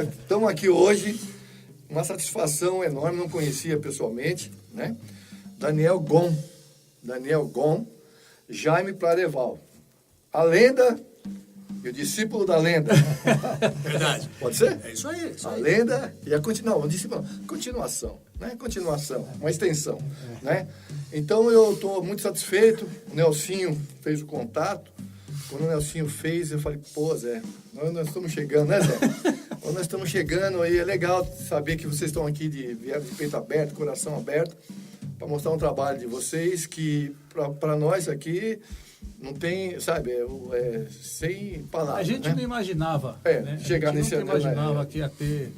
estamos aqui hoje, uma satisfação enorme, não conhecia pessoalmente, né? Daniel Gon, Jaime Pradeval. A lenda e o discípulo da lenda. Verdade. Pode ser? É isso aí. A lenda e a continuação. O discípulo, continuação, né? Continuação, uma extensão, né? Então eu estou muito satisfeito. O Nelsinho fez o contato. Quando o Nelsinho fez, eu falei, pô, Zé, nós estamos chegando, né, Zé? Quando nós estamos chegando, aí é legal saber que vocês estão aqui vieram de peito aberto, coração aberto, para mostrar um trabalho de vocês que, para nós aqui, não tem, sabe, sem palavras. A gente, né, não imaginava, né? Chegar nesse... A gente nunca imaginava que ia ter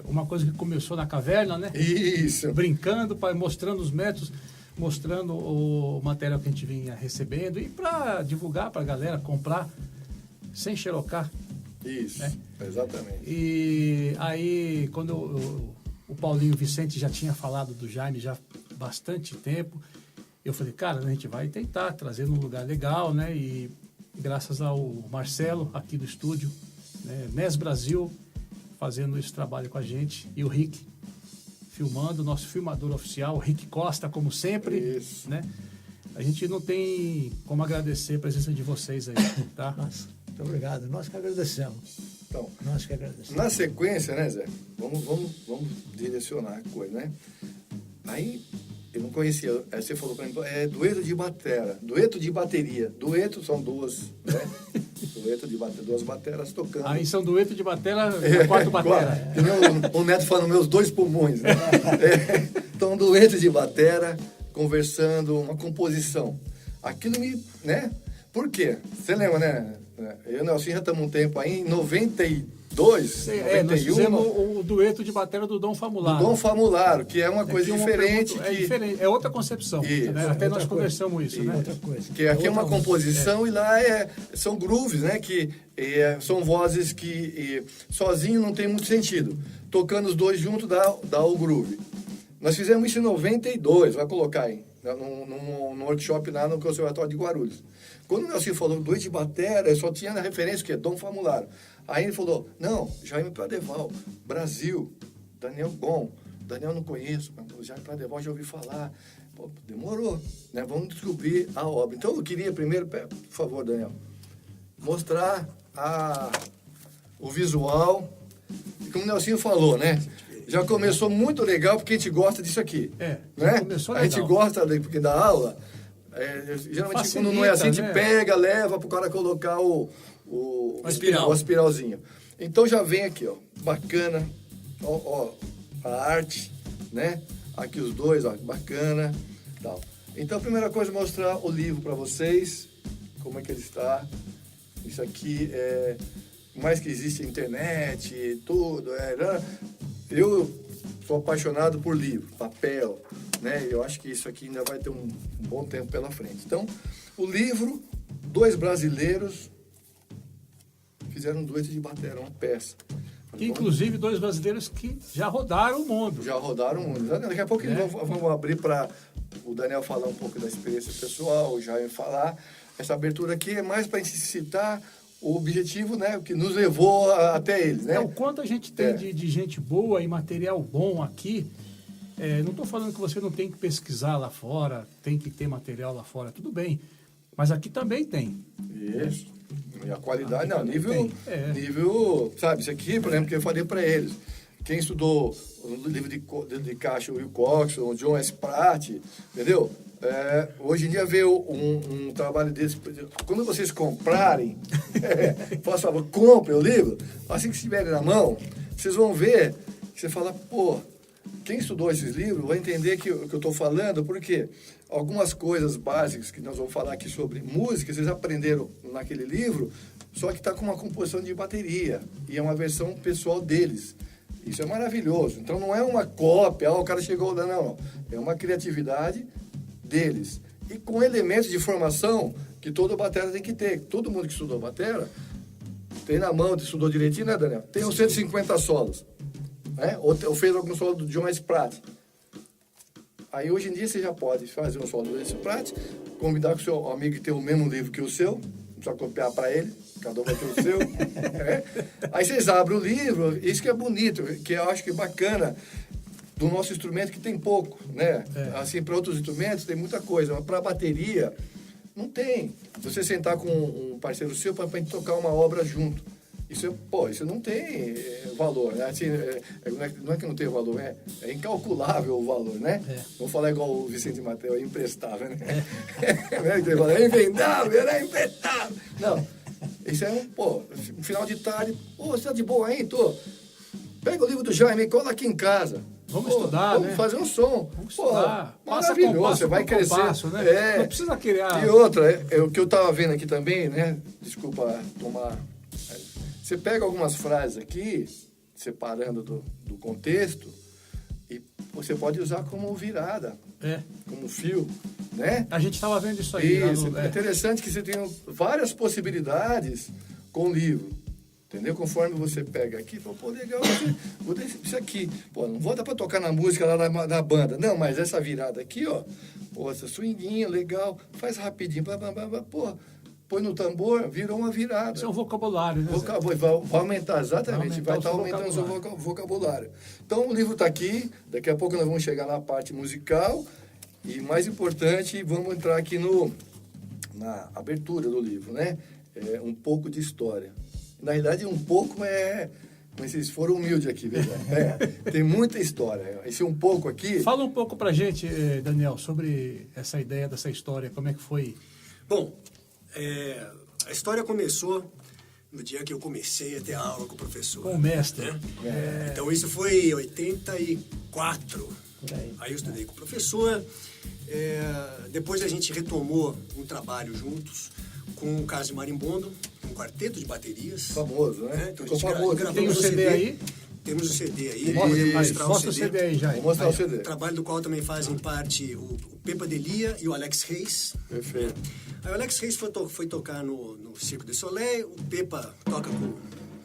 uma coisa que começou na caverna, né? Isso. Brincando, mostrando os métodos, mostrando o material que a gente vinha recebendo e para divulgar para a galera, comprar sem xerocar. Isso, né? Exatamente. E aí, quando o Paulinho Vicente já tinha falado do Jaime já há bastante tempo, eu falei, cara, a gente vai tentar trazer num lugar legal, né? E graças ao Marcelo aqui do estúdio, né? NES Brasil, fazendo esse trabalho com a gente, e o Rick filmando, nosso filmador oficial, o Rick Costa, como sempre. Isso. Né? A gente não tem como agradecer a presença de vocês aí, tá? Nossa, muito obrigado. Nós que agradecemos. Então, Nós que agradecemos. na sequência, né, Zé? Vamos direcionar a coisa, né? Aí, eu não conhecia. Aí você falou para mim, dueto de batera, dueto de bateria. Dueto são duas, né? Dueto de batera, duas bateras tocando. Aí são dueto de batera, quarto batera. O Neto falando meus dois pulmões, né? Então, dueto de batera, conversando, uma composição. Aquilo me, né? Por quê? Você lembra, né? Eu e o Nelson já estamos um tempo aí, em 92, 91... Nós fizemos o dueto de batera do Dom Famularo. Do Dom Famularo, que é uma coisa diferente. Diferente, é outra concepção. Né? Até nós conversamos isso, né? Outra coisa. Que aqui é uma composição e lá são grooves, né? Que são vozes que sozinho não tem muito sentido. Tocando os dois juntos dá o groove. Nós fizemos isso em 92, vai colocar aí, no workshop lá no Conservatório de Guarulhos. Quando o Nelson falou dueto de batera, só tinha na referência que é Dom Famularo. Aí ele falou, não, Jaime Pradeval, Brasil, Daniel Gon. Daniel não conheço, mas o Jaime Pradeval já ouvi falar. Pô, demorou, né? Vamos descobrir a obra. Então eu queria primeiro, por favor, Daniel, mostrar o visual. E como o Nelson falou, né? Já começou muito legal porque a gente gosta disso aqui. Né? Começou legal. A gente gosta porque da aula. Geralmente facilita, quando não é assim, a gente pega, leva para o cara colocar o espiralzinho. Então já vem aqui, ó, bacana, ó, a arte, né? Aqui os dois, ó, bacana, tal. Então a primeira coisa é mostrar o livro para vocês, como é que ele está. Isso aqui mais que existe internet, tudo, eu sou apaixonado por livro, papel, né? Eu acho que isso aqui ainda vai ter um bom tempo pela frente. Então, o livro, dois brasileiros fizeram um dueto de batera, uma peça. Inclusive, dois brasileiros que já rodaram o mundo. Já rodaram o mundo. Daqui a pouco vamos abrir para o Daniel falar um pouco da experiência pessoal, o Jair falar. Essa abertura aqui é mais para a gente citar o objetivo, né, que nos levou até eles, né? O quanto a gente tem de gente boa e material bom aqui, não estou falando que você não tem que pesquisar lá fora, tem que ter material lá fora, tudo bem, mas aqui também tem. Isso. E a qualidade, nível, sabe, isso aqui, por exemplo, que eu falei para eles, quem estudou o livro de caixa, o Will Cox, o John S. Pratt, entendeu? Hoje em dia vê um trabalho desse. Quando vocês comprarem, por favor, comprem o livro. Assim que estiverem na mão, vocês vão ver, você fala, pô, quem estudou esses livros vai entender que o que eu estou falando, porque algumas coisas básicas que nós vamos falar aqui sobre música, vocês aprenderam naquele livro, só que está com uma composição de bateria, e é uma versão pessoal deles. Isso é maravilhoso. Então não é uma cópia, o cara chegou, não. É uma criatividade deles. E com elementos de formação que todo batera tem que ter. Todo mundo que estudou batera tem na mão, estudou direitinho, né, Daniel? Tem os 150 solos. Né? Ou fez algum solo do John S. Pratt. Aí hoje em dia você já pode fazer um solo do John S. Pratt, convidar com o seu amigo que tem o mesmo livro que o seu, não precisa copiar para ele, cada um vai ter o seu. Aí vocês abrem o livro, isso que é bonito, que eu acho que é bacana do nosso instrumento, que tem pouco, né? Assim, para outros instrumentos tem muita coisa, mas para a bateria não tem. Você sentar com um parceiro seu para gente tocar uma obra junto. Isso não tem valor, né? Assim, não é que não tem valor, é incalculável o valor, né? Vamos falar igual o Vicente Mateus, é imprestável, né? É invendável, é imprestável. Não, isso é um final de tarde, você tá de boa aí? Tô. Pega o livro do Jaime e cola aqui em casa. Vamos estudar, vamos fazer um som. Vamos estudar. Maravilhoso, você vai crescer. Compasso, né? Não precisa criar... E outra, o que eu estava vendo aqui também, né? Desculpa tomar... Você pega algumas frases aqui, separando do contexto, e você pode usar como virada, como fio, né? A gente estava vendo isso aí. Isso, é interessante que você tem várias possibilidades com o livro, entendeu? Conforme você pega aqui, pô, legal, vou deixar isso aqui. Pô, não vou dar para tocar na música lá na banda. Não, mas essa virada aqui, ó, pô, essa swinguinha, legal, faz rapidinho, pô, põe no tambor, virou uma virada. Isso é um vocabulário, né? Vai aumentar, exatamente, vai estar aumentando o seu vocabulário. Então, o livro está aqui, daqui a pouco nós vamos chegar na parte musical, e mais importante, vamos entrar aqui na abertura do livro, né? Um pouco de história. Na verdade, um pouco mas vocês foram humildes aqui, verdade? Tem muita história. Esse um pouco aqui... Fala um pouco pra gente, Daniel, sobre essa ideia dessa história, como é que foi? Bom, a história começou no dia que eu comecei a ter aula com o professor. Com o mestre. Né? Então, isso foi em 84. Aí eu estudei com o professor. Depois a gente retomou um trabalho juntos com o Carlos de Marimbondo, um quarteto de baterias. Famoso, né? Então, a gente gravou Tem o CD aí? Temos o CD aí. Mostra o CD aí, já. Vou mostrar o CD. Trabalho do qual também fazem parte o Pepa Delia e o Alex Reis. Perfeito. Aí o Alex Reis foi tocar no Circo du Soleil, o Pepa toca com o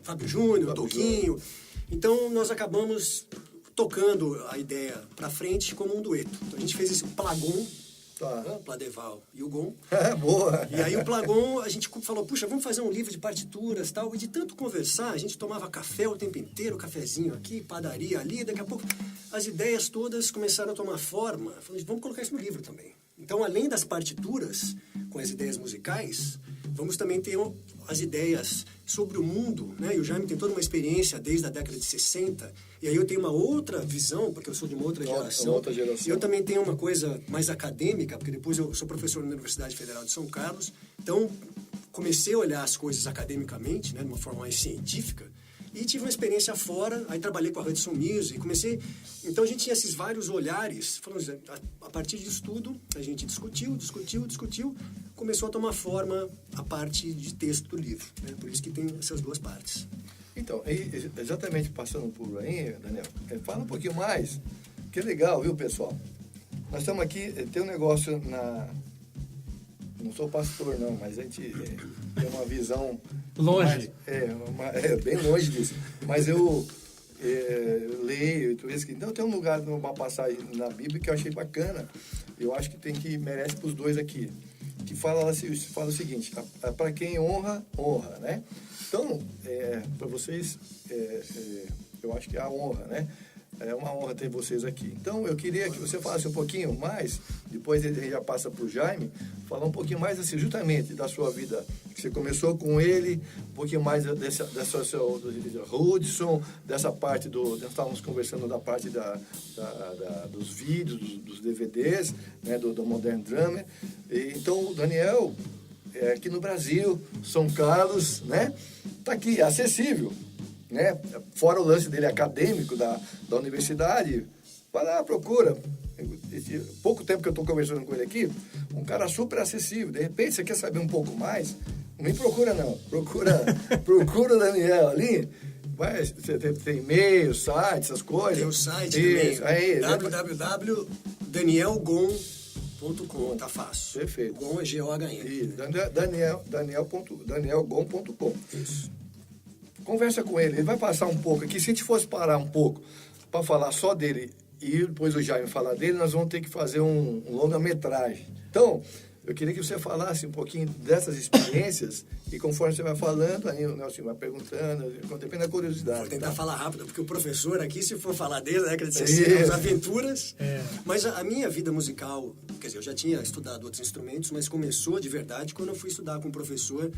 Fábio Júnior, o Toquinho. Então, nós acabamos tocando a ideia pra frente como um dueto. Então, a gente fez esse Plagon, o Pladeval e o Gon. Boa! E aí o Plagon, a gente falou, puxa, vamos fazer um livro de partituras e tal. E de tanto conversar, a gente tomava café o tempo inteiro, cafezinho aqui, padaria ali. Daqui a pouco, as ideias todas começaram a tomar forma. Falei, vamos colocar isso no livro também. Então, além das partituras, com as ideias musicais, vamos também ter as ideias sobre o mundo, né? E o Jaime tem toda uma experiência desde a década de 60, e aí eu tenho uma outra visão, porque eu sou de uma outra geração. E eu também tenho uma coisa mais acadêmica, porque depois eu sou professor na Universidade Federal de São Carlos, então comecei a olhar as coisas academicamente, né? De uma forma mais científica, e tive uma experiência fora, aí trabalhei com a Hudson Music, comecei... Então, a gente tinha esses vários olhares, falando, a partir disso tudo, a gente discutiu, começou a tomar forma a parte de texto do livro, né? Por isso que tem essas duas partes. Então, exatamente passando por aí, Daniel, fala um pouquinho mais, que legal, viu, pessoal? Nós estamos aqui, tem um negócio não sou pastor, não, mas a gente tem uma visão... Longe. Bem longe disso. Mas eu leio e tudo isso. Então, tem um lugar, uma passagem na Bíblia que eu achei bacana. Eu acho que merece para os dois aqui. Que fala o seguinte, para quem honra, honra, né? Então, para vocês, eu acho que é a honra, né? É uma honra ter vocês aqui. Então, eu queria que você falasse um pouquinho mais, depois ele já passa para o Jaime, falar um pouquinho mais, assim, justamente da sua vida, que você começou com ele, um pouquinho mais do Hudson, dessa parte nós estávamos conversando da parte dos vídeos, dos DVDs, né, do Modern Drummer. Então, o Daniel, aqui no Brasil, São Carlos, né, está aqui, acessível. Né? Fora o lance dele acadêmico da universidade, vai lá, procura. Pouco tempo que eu estou conversando com ele aqui, um cara super acessível. De repente, você quer saber um pouco mais? Não me procura, não. Procura o Daniel ali. Você tem e-mail, site, essas coisas. Tem o site também. www.danielgon.com, tá fácil. Perfeito. Gon é G-O-H-N. Danielgon.com. Isso. Conversa com ele, ele vai passar um pouco aqui. Se a gente fosse parar um pouco para falar só dele e depois o Jaime falar dele, nós vamos ter que fazer um longa-metragem. Então, Eu queria que você falasse um pouquinho dessas experiências e conforme você vai falando, aí o Nelson vai perguntando, depende da curiosidade. Vou tentar falar rápido, porque o professor aqui, se for falar desde a década de 60, as aventuras. Mas a minha vida musical, quer dizer, eu já tinha estudado outros instrumentos, mas começou de verdade quando eu fui estudar com um professor,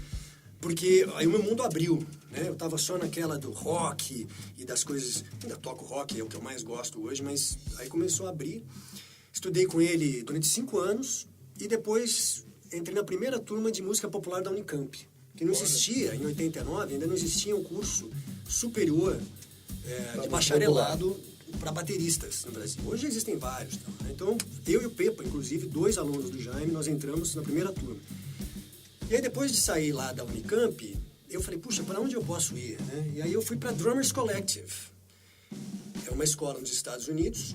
porque aí o meu mundo abriu, né? Eu estava só naquela do rock e das coisas... Ainda toco rock, é o que eu mais gosto hoje, mas aí começou a abrir. Estudei com ele durante 5 anos e depois entrei na primeira turma de música popular da Unicamp, que não existia, em 89, ainda não existia um curso superior de bacharelado para bateristas no Brasil. Hoje existem vários. Né? Então, eu e o Pepa, inclusive, 2 alunos do Jaime, nós entramos na primeira turma. E aí, depois de sair lá da Unicamp, eu falei, puxa, para onde eu posso ir? Né? E aí eu fui para Drummers Collective. É uma escola nos Estados Unidos.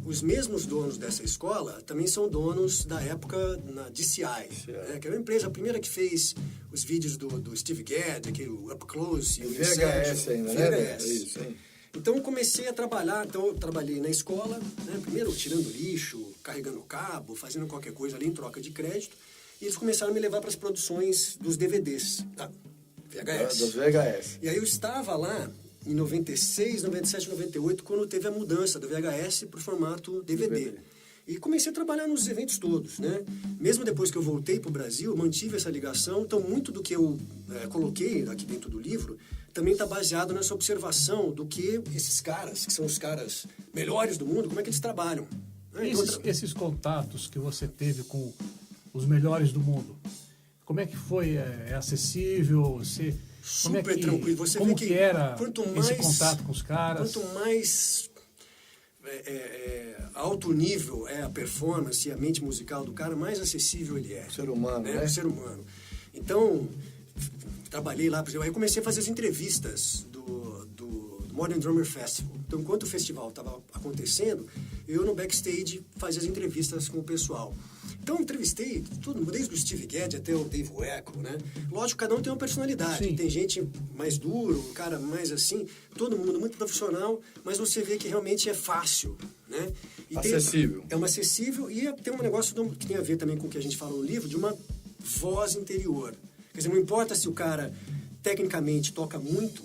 Os mesmos donos dessa escola também são donos da época na DCI, né? Que era uma empresa, a primeira que fez os vídeos do Steve Gadd, aquele Up Close. O VHS ainda, né? Isso, hein? Então, comecei a trabalhar. Então, eu trabalhei na escola, né? Primeiro tirando lixo, carregando cabo, fazendo qualquer coisa ali em troca de crédito. E eles começaram a me levar para as produções dos DVDs, tá? VHS. Dos VHS. E aí eu estava lá em 96, 97, 98, quando teve a mudança do VHS para o formato DVD. E comecei a trabalhar nos eventos todos, né? Mesmo depois que eu voltei para o Brasil, mantive essa ligação. Então, muito do que eu coloquei aqui dentro do livro também está baseado nessa observação do que esses caras, que são os caras melhores do mundo, como é que eles trabalham. Né? Esses contatos que você teve com os melhores do mundo, como é que foi? É acessível? Você... Super tranquilo. Você como vê que era mais, esse contato com os caras? Quanto mais alto nível é a performance e a mente musical do cara, mais acessível ele é. O ser humano, né? O ser humano. Então, trabalhei lá, por exemplo, aí comecei a fazer as entrevistas do Modern Drummer Festival. Então, enquanto o festival estava acontecendo, eu no backstage fazia as entrevistas com o pessoal. Então, entrevistei todo mundo, desde o Steve Gadd até o Dave Weckl, né? Lógico, cada um tem uma personalidade. Sim. Tem gente mais duro, um cara mais assim, todo mundo muito profissional, mas você vê que realmente é fácil, né? E acessível. É uma acessível e tem um negócio que tem a ver também com o que a gente fala no livro, de uma voz interior. Quer dizer, não importa se o cara tecnicamente toca muito,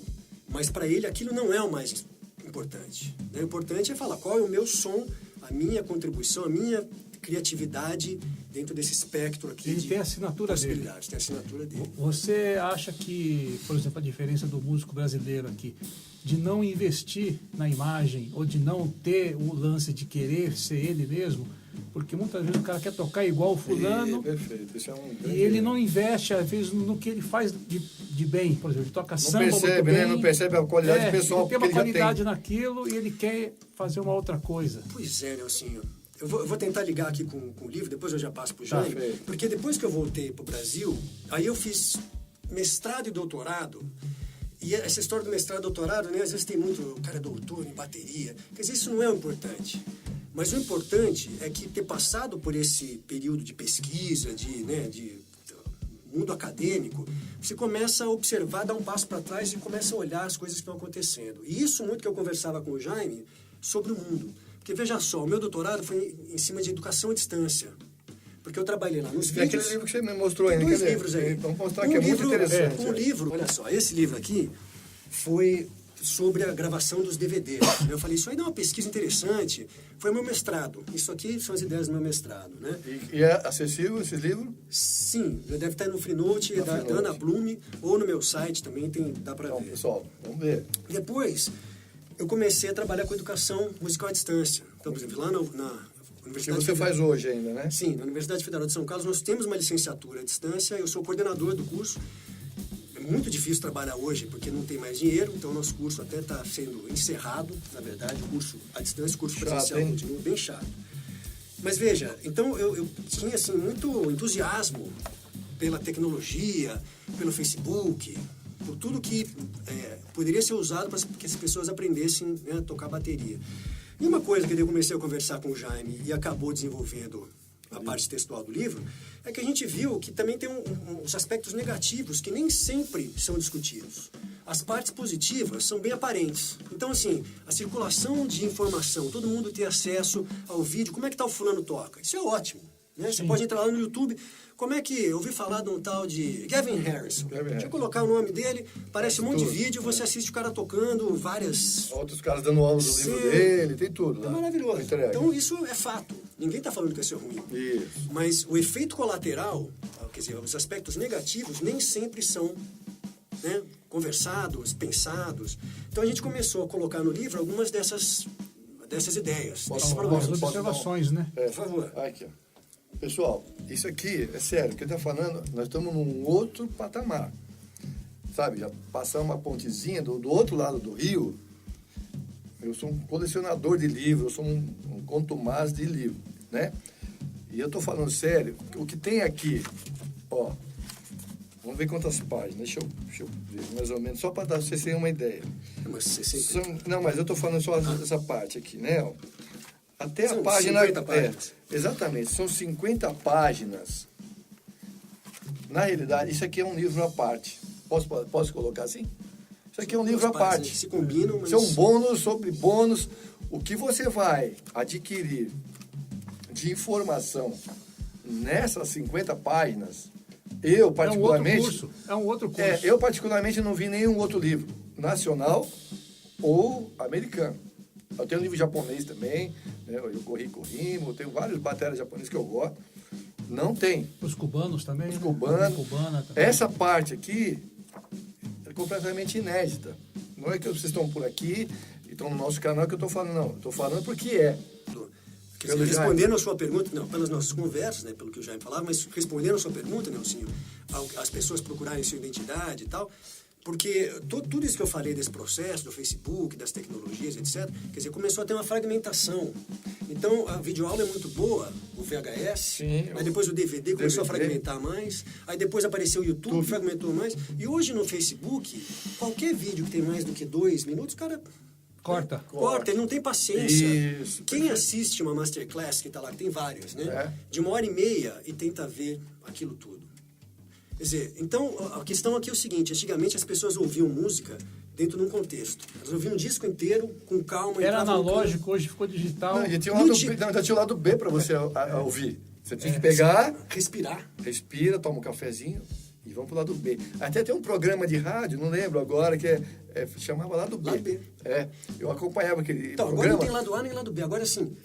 mas para ele aquilo não é o mais importante. O importante é falar qual é o meu som, a minha contribuição, a minha criatividade dentro desse espectro aqui. Ele tem a assinatura dele. Tem a assinatura dele. Você acha que, por exemplo, a diferença do músico brasileiro aqui, de não investir na imagem ou de não ter o lance de querer ser ele mesmo, porque muitas vezes o cara quer tocar igual o fulano perfeito. Isso é e ele não investe, às vezes, no que ele faz de bem. Por exemplo, ele toca samba muito bem. Né? Não percebe a qualidade pessoal ele tem uma que ele qualidade já tem. naquilo e ele quer fazer uma outra coisa. Pois é, Nelsinho. Eu vou tentar ligar aqui com o livro, depois eu já passo para o Jaime, porque depois que eu voltei para o Brasil, aí eu fiz mestrado e doutorado, e essa história do mestrado e doutorado, né, às vezes tem muito, o cara é doutor em bateria, quer dizer, isso não é o importante. Mas o importante é que ter passado por esse período de pesquisa, de mundo acadêmico, você começa a observar, dar um passo para trás e começa a olhar as coisas que estão acontecendo. E isso muito que eu conversava com o Jaime sobre o mundo. Porque, veja só, o meu doutorado foi em cima de educação à distância. Porque eu trabalhei lá nos vídeos... aquele livro que você me mostrou aí, tem 2 livros aí. Vamos mostrar que é muito interessante. Um livro, olha só, esse livro aqui foi sobre a gravação dos DVDs. Eu falei, isso aí dá uma pesquisa interessante. Foi o meu mestrado. Isso aqui são as ideias do meu mestrado, né? E é acessível esse livro? Sim, deve estar no Freenode, da Ana Blume, ou no meu site também, dá para ver. Então, pessoal, vamos ver. Depois, eu comecei a trabalhar com educação musical à distância. Então, por exemplo, lá na Universidade... Que você faz hoje ainda, né? Sim, na Universidade Federal de São Carlos nós temos uma licenciatura à distância, eu sou coordenador do curso. É muito difícil trabalhar hoje porque não tem mais dinheiro, então o nosso curso até está sendo encerrado, na verdade, o curso à distância, o curso presencial continua bem chato. Mas veja, então eu tinha assim, muito entusiasmo pela tecnologia, pelo Facebook, por tudo que poderia ser usado para que as pessoas aprendessem, né, a tocar bateria. E uma coisa que eu comecei a conversar com o Jaime e acabou desenvolvendo a parte textual do livro, é que a gente viu que também tem uns aspectos negativos que nem sempre são discutidos. As partes positivas são bem aparentes. Então, assim, a circulação de informação, todo mundo ter acesso ao vídeo, como é que tá o fulano toca? Isso é ótimo. Né? Você pode entrar lá no YouTube. Como é que... Eu ouvi falar de um tal de Gavin Harrison. Deixa eu colocar o nome dele. Parece um monte de vídeo. Você assiste o cara tocando várias... Outros caras dando aula do livro dele. Tem tudo lá. É maravilhoso. Então, isso é fato. Ninguém está falando que vai ser ruim. Isso. Mas o efeito colateral, quer dizer, os aspectos negativos, nem sempre são, né, conversados, pensados. Então, a gente começou a colocar no livro algumas dessas ideias. Algumas observações, né? Por favor. Aqui, ó. Pessoal, isso aqui, é sério, o que eu estou falando, nós estamos num outro patamar. Sabe, já passamos uma pontezinha do outro lado do rio. Eu sou um colecionador de livros, eu sou um contumaz de livro, né? E eu estou falando sério, o que tem aqui, ó, vamos ver quantas páginas, deixa eu ver mais ou menos, só para vocês terem uma ideia. Não, mas eu estou falando só essa parte aqui, né? Ó. Até são a página... 50 páginas. Exatamente, são 50 páginas. Na realidade, isso aqui é um livro à parte. Posso colocar assim? Isso aqui é um livro à parte. Que se combinam, mas... Isso é um bônus sobre bônus. O que você vai adquirir de informação nessas 50 páginas, eu particularmente... É um outro curso. Eu particularmente não vi nenhum outro livro, nacional ou americano. Eu tenho um livro japonês também, né? Eu Corrimo, tenho vários bateras japoneses que eu gosto. Não tem. Os cubanos também, Os né? cubanos. Cubana também. Essa parte aqui é completamente inédita. Não é que vocês estão por aqui e estão no nosso canal que eu estou falando, não. Estou falando porque é. Quer dizer, respondendo a sua pergunta, não, pelas nossas conversas, né, pelo que o Jaime falava, mas respondendo a sua pergunta, Nelsinho, as pessoas procurarem sua identidade e tal, porque tudo isso que eu falei desse processo, do Facebook, das tecnologias, etc., quer dizer, começou a ter uma fragmentação. Então, a videoaula é muito boa, o VHS, Sim, aí depois o DVD começou a fragmentar mais, aí depois apareceu o YouTube, fragmentou mais, e hoje no Facebook, qualquer vídeo que tem mais do que 2 minutos, o cara... Corta, ele não tem paciência. Isso, Quem perfeito. assiste uma Masterclass, que está lá, que tem várias, né? É. De 1h30 e tenta ver aquilo tudo. Quer dizer, então, a questão aqui é o seguinte, antigamente as pessoas ouviam música dentro de um contexto. Elas ouviam um disco inteiro, com calma. Era entravam no analógico, hoje ficou digital. Não, já tinha o lado B para você ouvir. Você tinha que pegar, respirar. respira, toma um cafezinho e vamos pro lado B. Até tem um programa de rádio, não lembro agora, que chamava Lado B. Lado B. Eu acompanhava aquele Então, programa. agora não tem lado A nem lado B. Agora sim.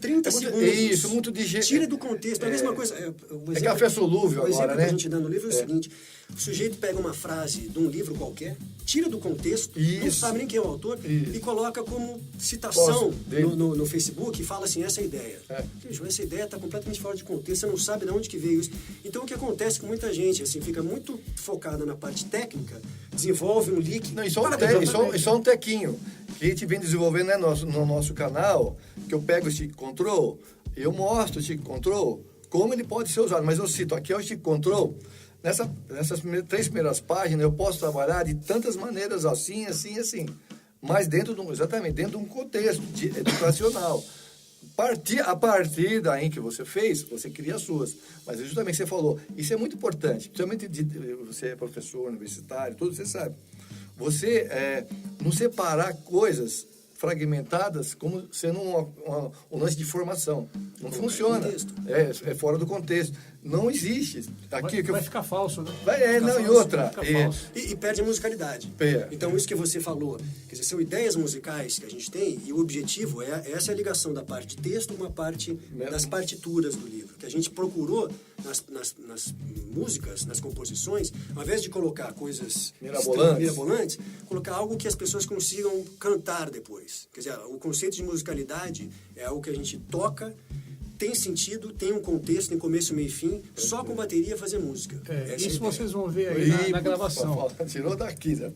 30 segundos. Isso, muito digerido. Tira do contexto. É a mesma coisa. Café solúvel agora, né? O exemplo que a gente dá no livro é o seguinte. O sujeito pega uma frase de um livro qualquer, tira do contexto, não sabe nem quem é o autor, e coloca como citação no Facebook e fala assim, essa é a ideia. Veja, essa ideia está completamente fora de contexto, você não sabe de onde que veio isso. Então, o que acontece com muita gente, assim, fica muito focada na parte técnica, desenvolve um leak... Não, só um tequinho que a gente vem desenvolvendo no nosso canal, que eu pego o Stick Control, eu mostro o Stick Control, como ele pode ser usado. Mas eu cito, aqui é o Stick Control, nessas 3 primeiras páginas eu posso trabalhar de tantas maneiras, assim, assim, assim. Mas exatamente dentro de um contexto educacional. A partir daí que você fez, você cria as suas. Mas justamente você falou, isso é muito importante. Principalmente você é professor universitário, tudo você sabe. Você não separar coisas fragmentadas como sendo um lance de formação. Não funciona. É fora do contexto. Não existe. Aqui, vai ficar falso, né? E outra. E perde a musicalidade. Então, isso que você falou, quer dizer, são ideias musicais que a gente tem e o objetivo essa é a ligação da parte de texto com uma parte das partituras do livro. Que a gente procurou nas músicas, nas composições, ao invés de colocar coisas mirabolantes, colocar algo que as pessoas consigam cantar depois. Quer dizer, o conceito de musicalidade é algo que a gente toca, tem sentido, tem um contexto, tem começo, meio e fim, só com bateria fazer música. Isso vocês vão ver aí na gravação. Tirou daqui, né?